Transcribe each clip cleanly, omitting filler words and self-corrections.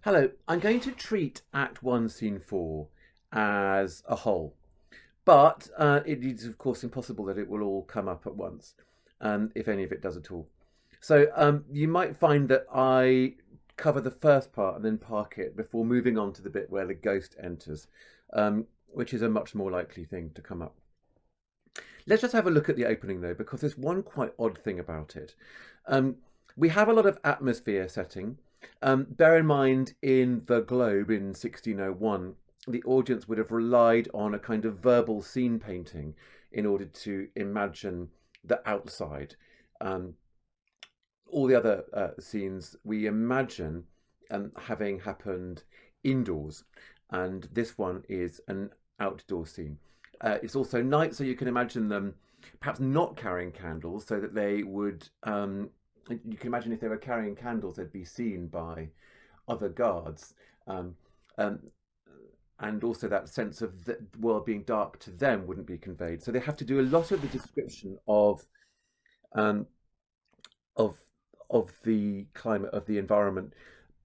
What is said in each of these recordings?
Hello, I'm going to treat Act 1, Scene 4 as a whole, but it is, of course, impossible that it will all come up at once, if any of it does at all. So you might find that I cover the first part and then park it before moving on to the bit where the ghost enters, which is a much more likely thing to come up. Let's just have a look at the opening, though, because there's one quite odd thing about it. Um, we have a lot of atmosphere setting. Bear in mind, in the Globe in 1601, the audience would have relied on a kind of verbal scene painting in order to imagine the outside. Um, all the other scenes we imagine having happened indoors, and this one is an outdoor scene. It's also night, so you can imagine them perhaps not carrying candles, so that they would. You can imagine if they were carrying candles, they'd be seen by other guards, um, um, and also that sense of the world being dark to them wouldn't be conveyed. So they have to do a lot of the description um, of of the climate of the environment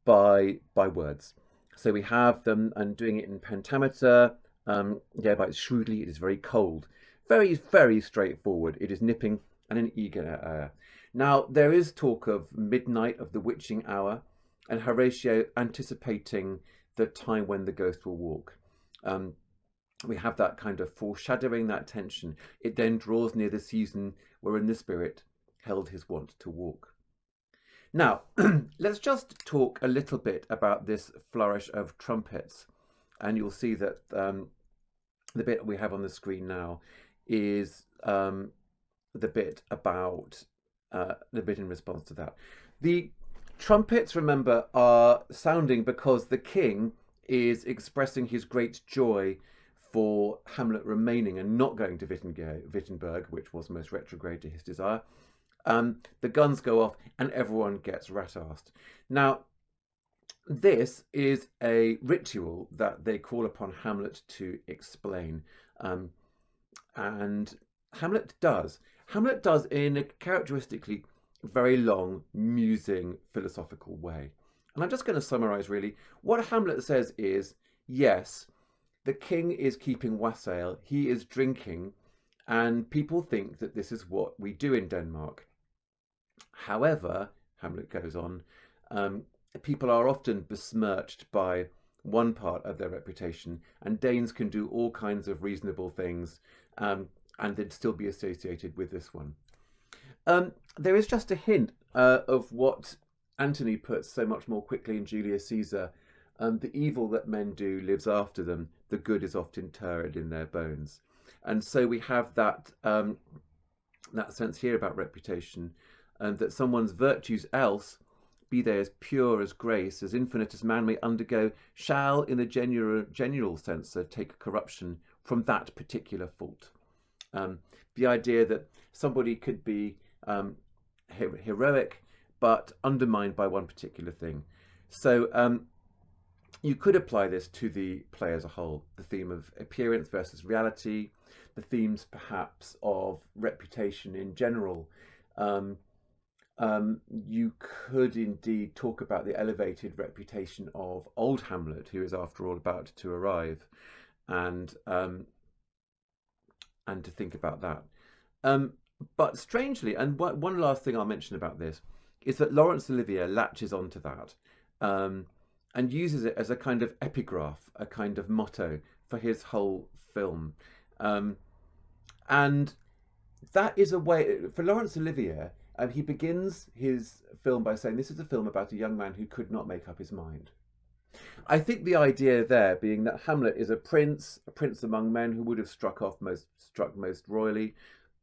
by words. So we have them and doing it in pentameter. By shrewdly, it is very cold, very straightforward. It is nipping and an eager air. Now there is talk of midnight, of the witching hour, and Horatio anticipating the time when the ghost will walk. Um, we have that kind of foreshadowing, that tension. It then draws near the season wherein the spirit held his wont to walk. Now, let's just talk a little bit about this flourish of trumpets. And you'll see that the bit we have on the screen now is the bit about the bit in response to that. The trumpets, remember, are sounding because the king is expressing his great joy for Hamlet remaining and not going to Wittenberg, which was most retrograde to his desire. The guns go off and everyone gets rat-assed. Now, this is a ritual that they call upon Hamlet to explain. And Hamlet does. Hamlet does in a characteristically very long, musing, philosophical way. And I'm just going to summarize really. What Hamlet says is yes, the king is keeping wassail, he is drinking, and people think that this is what we do in Denmark. However, Hamlet goes on, people are often besmirched by one part of their reputation, and Danes can do all kinds of reasonable things, and they'd still be associated with this one. There is just a hint of what Antony puts so much more quickly in Julius Caesar. The evil that men do lives after them, the good is often interred in their bones. And so we have that that sense here about reputation, that someone's virtues else, be they as pure as grace, as infinite as man may undergo, shall, in the general sense, take corruption from that particular fault. The idea that somebody could be heroic, but undermined by one particular thing. So you could apply this to the play as a whole, the theme of appearance versus reality, the themes perhaps of reputation in general. You could indeed talk about the elevated reputation of old Hamlet, who is after all about to arrive, and to think about that. But strangely, and one last thing I'll mention about this is that Laurence Olivier latches onto that and uses it as a kind of epigraph, a kind of motto for his whole film. And that is a way, for Laurence Olivier, he begins his film by saying this is a film about a young man who could not make up his mind. I think the idea there being that Hamlet is a prince among men who would have struck most royally,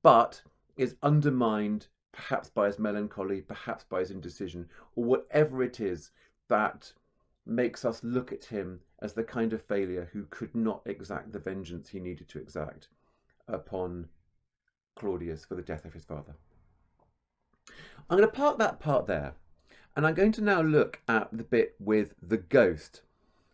but is undermined perhaps by his melancholy, perhaps by his indecision, or whatever it is that makes us look at him as the kind of failure who could not exact the vengeance he needed to exact upon Claudius for the death of his father. I'm going to park that part there, and I'm going to now look at the bit with the ghost.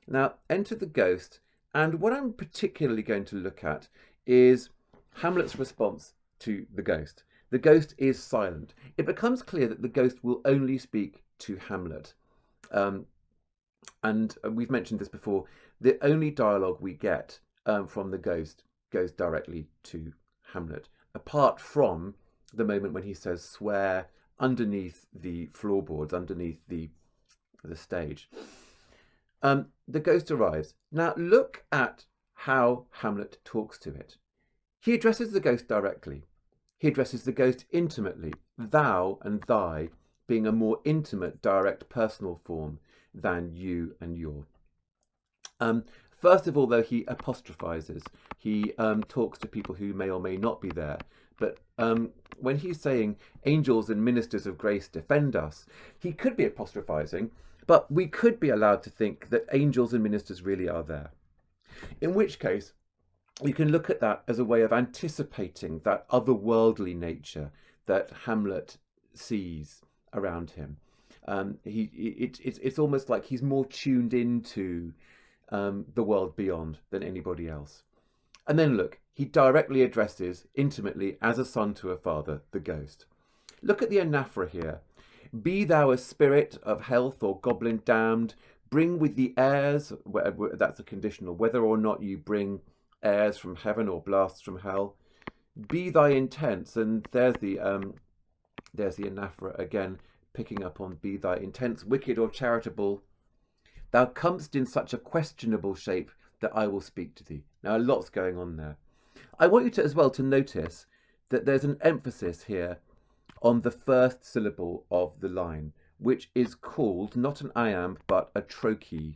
Now, enter the ghost, and what I'm particularly going to look at is Hamlet's response to the ghost. The ghost is silent. It becomes clear that the ghost will only speak to Hamlet. And we've mentioned this before, the only dialogue we get from the ghost goes directly to Hamlet, apart from the moment when he says swear underneath the floorboards, underneath the stage. The ghost arrives. Now look at how Hamlet talks to it. He addresses the ghost directly. He addresses the ghost intimately, thou and thy being a more intimate, direct, personal form than you and your. First of all, though, he apostrophizes. He talks to people who may or may not be there. But when he's saying, angels and ministers of grace defend us, he could be apostrophizing, but we could be allowed to think that angels and ministers really are there. In which case, you can look at that as a way of anticipating that otherworldly nature that Hamlet sees around him. It's almost like he's more tuned into the world beyond than anybody else. And then look, he directly addresses intimately as a son to a father, the ghost. Look at the anaphora here. Be thou a spirit of health or goblin damned, bring with the airs, that's a conditional, whether or not you bring airs from heaven or blasts from hell. Be thy intents, and there's the anaphora again, picking up on be thy intents, wicked or charitable. Thou comest in such a questionable shape that I will speak to thee. Now, a lot's going on there. I want you to as well to notice that there's an emphasis here on the first syllable of the line, which is called not an iamb but a trochee.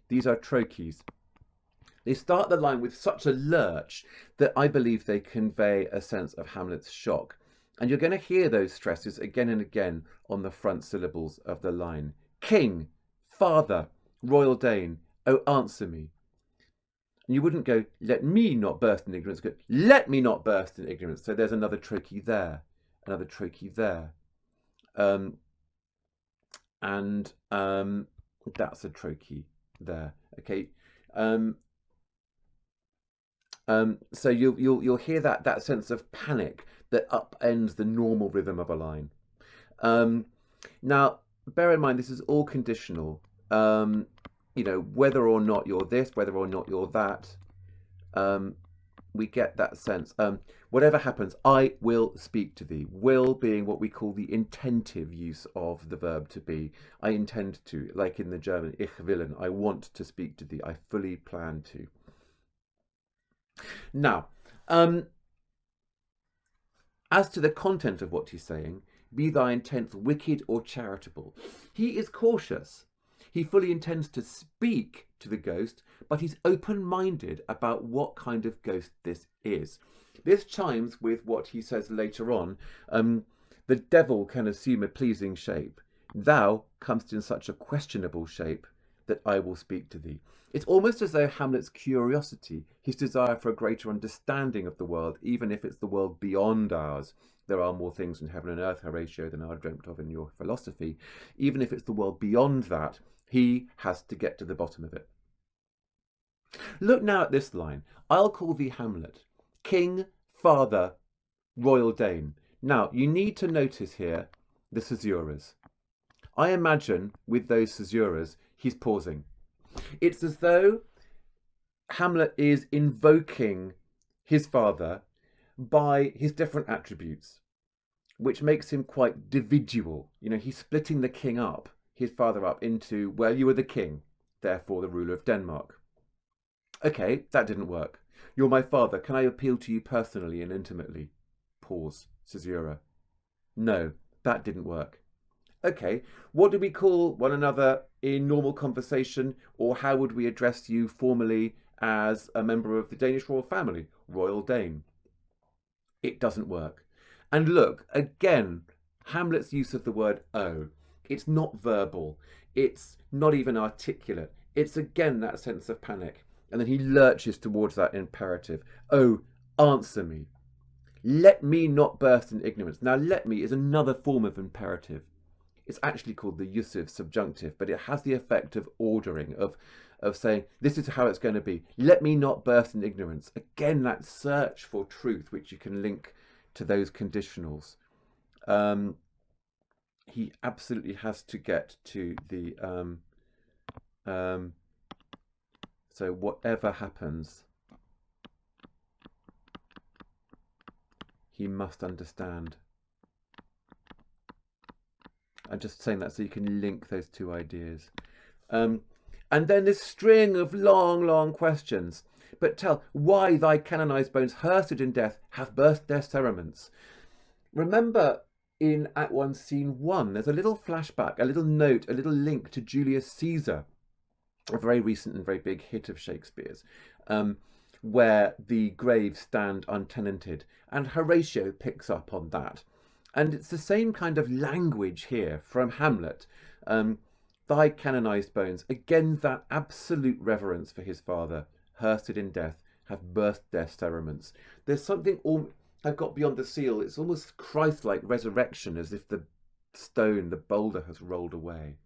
These are trochees. They start the line with such a lurch that I believe they convey a sense of Hamlet's shock. And you're going to hear those stresses again and again on the front syllables of the line. King, father, royal Dane, oh answer me. And you wouldn't go, let me not burst in ignorance. Go, let me not burst in ignorance. So there's another trochee there, another trochee there. And that's a trochee there. Okay. So you'll hear that sense of panic that upends the normal rhythm of a line. Now, bear in mind, this is all conditional. Whether or not you're this, whether or not you're that, we get that sense. Whatever happens, I will speak to thee. Will being what we call the intentive use of the verb to be. I intend to, like in the German, ich willen, I want to speak to thee. I fully plan to. Now, as to the content of what he's saying, be thy intents wicked or charitable. He is cautious. He fully intends to speak to the ghost, but he's open-minded about what kind of ghost this is. This chimes with what he says later on. The devil can assume a pleasing shape. Thou comest in such a questionable shape that I will speak to thee. It's almost as though Hamlet's curiosity, his desire for a greater understanding of the world, even if it's the world beyond ours, there are more things in heaven and earth, Horatio, than are dreamt of in your philosophy, even if it's the world beyond that, he has to get to the bottom of it. Look now at this line. I'll call thee Hamlet, king, father, royal Dane. Now, you need to notice here the caesuras. I imagine with those caesuras, he's pausing. It's as though Hamlet is invoking his father by his different attributes, which makes him quite dividual. He's splitting the king up, his father up into, well, you are the king, therefore the ruler of Denmark. Okay, that didn't work. You're my father. Can I appeal to you personally and intimately? Pause. Caesura. No, that didn't work. Okay, what do we call one another in normal conversation, or how would we address you formally as a member of the Danish royal family? Royal Dane. It doesn't work. And look, again, Hamlet's use of the word oh. It's not verbal. It's not even articulate. It's again that sense of panic. And then he lurches towards that imperative. Oh, answer me. Let me not burst in ignorance. Now, let me is another form of imperative. It's actually called the usive subjunctive, but it has the effect of ordering, of saying, this is how it's going to be. Let me not burst in ignorance. Again, that search for truth, which you can link to those conditionals. He absolutely has to get to the Um, so whatever happens, he must understand. I'm just saying that so you can link those two ideas. And then this string of long, long questions. But tell, why thy canonized bones, hearsed in death, have burst their cerements? Remember in Act 1, Scene 1, there's a little flashback, a little note, a little link to Julius Caesar, a very recent and very big hit of Shakespeare's, where the graves stand untenanted. And Horatio picks up on that. And it's the same kind of language here from Hamlet. Thy canonized bones, again that absolute reverence for his father, hearsed in death, have burst their cerements. There's something I've got beyond the seal. It's almost Christ-like resurrection, as if the stone, the boulder, has rolled away.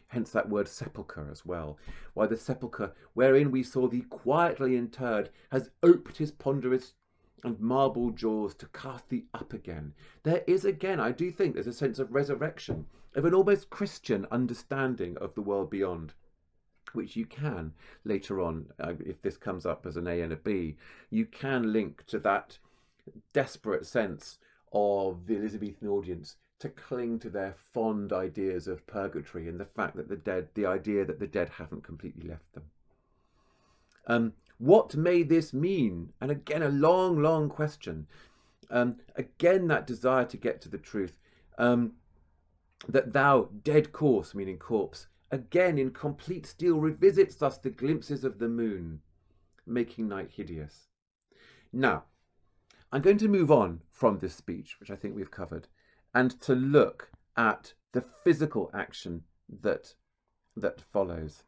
Hence that word sepulchre as well. Why the sepulchre, wherein we saw thee quietly interred, has oped his ponderous and marble jaws to cast thee up again. There is again, I do think there's a sense of resurrection, of an almost Christian understanding of the world beyond, which you can later on, if this comes up as an A and a B, you can link to that desperate sense of the Elizabethan audience to cling to their fond ideas of purgatory and the fact that the idea that the dead haven't completely left them. What may this mean? And again, a long, long question. Again, that desire to get to the truth. That thou, dead corse, meaning corpse, again in complete steel revisits thus the glimpses of the moon, making night hideous. Now, I'm going to move on from this speech, which I think we've covered, and to look at the physical action that follows.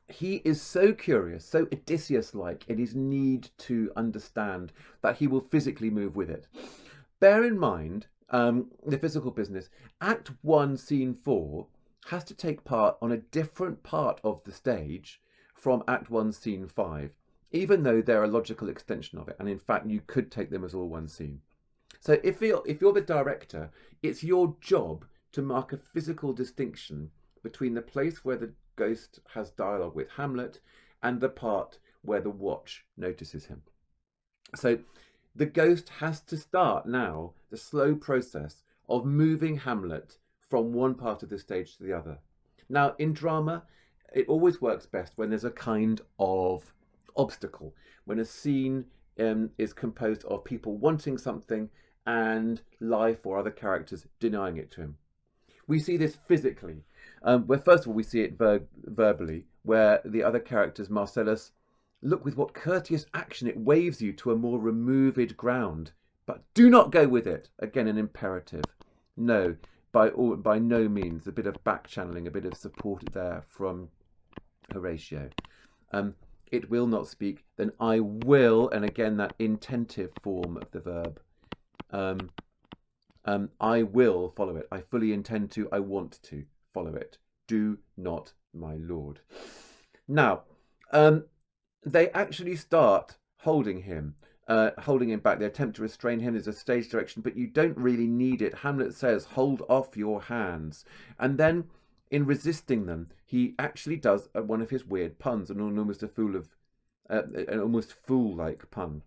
He is so curious, so Odysseus-like in his need to understand that he will physically move with it. Bear in mind the physical business. Act 1, Scene 4 has to take part on a different part of the stage from Act 1, Scene 5, even though they're a logical extension of it. And in fact, you could take them as all one scene. So if you're the director, it's your job to mark a physical distinction between the place where the ghost has dialogue with Hamlet and the part where the watch notices him. So the ghost has to start now the slow process of moving Hamlet from one part of the stage to the other. Now, in drama, it always works best when there's a kind of obstacle, when a scene is composed of people wanting something and life or other characters denying it to him. We see this physically, where first of all we see it verbally, where the other characters, Marcellus, look with what courteous action it waves you to a more removed ground, but do not go with it. Again, an imperative. No, by no means. A bit of back channeling, a bit of support there from Horatio. It will not speak, then I will, and again that intentive form of the verb. I will follow it. I fully intend to. I want to follow it. Do not, my lord. Now, they actually start holding him back. They attempt to restrain him. There's a stage direction, but you don't really need it. Hamlet says, hold off your hands. And then in resisting them, he actually does one of his weird puns, an almost fool-like pun.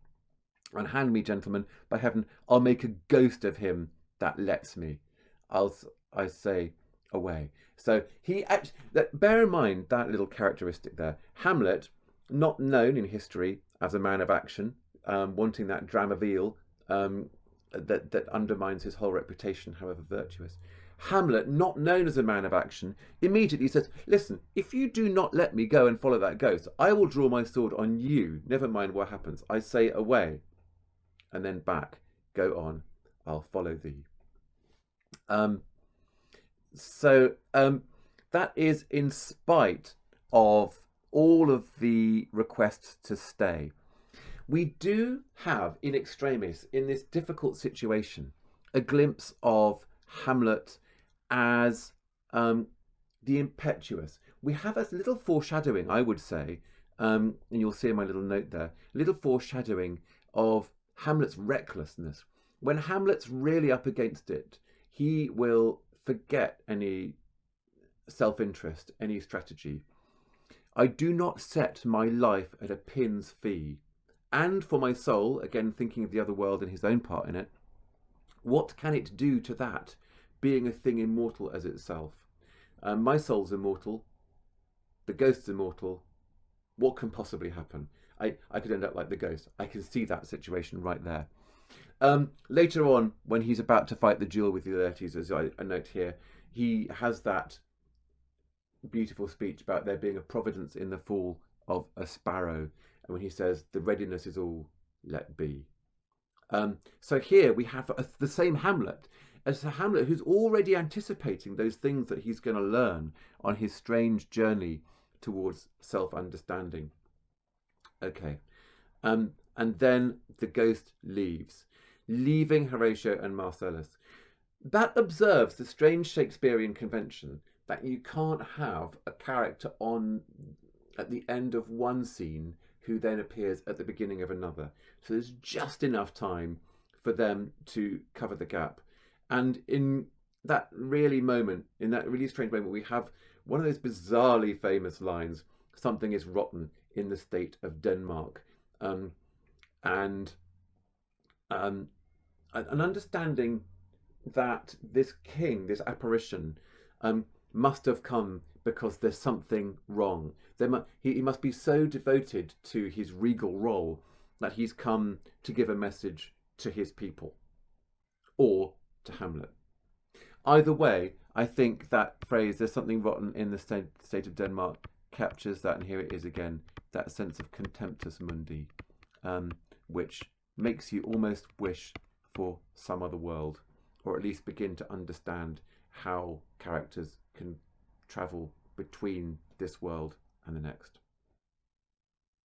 And hand me, gentlemen, by heaven, I'll make a ghost of him that lets me. I say away. So he actually, bear in mind that little characteristic there. Hamlet, not known in history as a man of action, wanting that dramaveal that undermines his whole reputation, however virtuous. Hamlet, not known as a man of action, immediately says, listen, if you do not let me go and follow that ghost, I will draw my sword on you. Never mind what happens. I say away. And then back. Go on. I'll follow thee. So that is in spite of all of the requests to stay. We do have in extremis, in this difficult situation, a glimpse of Hamlet as the impetuous. We have a little foreshadowing, I would say, and you'll see in my little note there, a little foreshadowing of Hamlet's recklessness. When Hamlet's really up against it, he will forget any self-interest, any strategy. I do not set my life at a pin's fee. And for my soul, again thinking of the other world and his own part in it, what can it do to that, being a thing immortal as itself? My soul's immortal, the ghost's immortal. What can possibly happen? I could end up like the ghost. I can see that situation right there. Later on, when he's about to fight the duel with Laertes, as I note here, he has that beautiful speech about there being a providence in the fall of a sparrow, and when he says the readiness is all, let be. So here we have the same Hamlet, as a Hamlet who's already anticipating those things that he's going to learn on his strange journey towards self-understanding. Okay, and then the ghost leaves, leaving Horatio and Marcellus. That observes the strange Shakespearean convention that you can't have a character on at the end of one scene who then appears at the beginning of another. So there's just enough time for them to cover the gap. And in that really moment, in that really strange moment, we have one of those bizarrely famous lines, something is rotten in the state of Denmark. And an understanding that this king, this apparition, must have come because there's something wrong. He must be so devoted to his regal role that he's come to give a message to his people, or to Hamlet. Either way, I think that phrase, there's something rotten in the state of Denmark, captures that, and here it is again, that sense of contemptus mundi, which makes you almost wish for some other world, or at least begin to understand how characters can travel between this world and the next.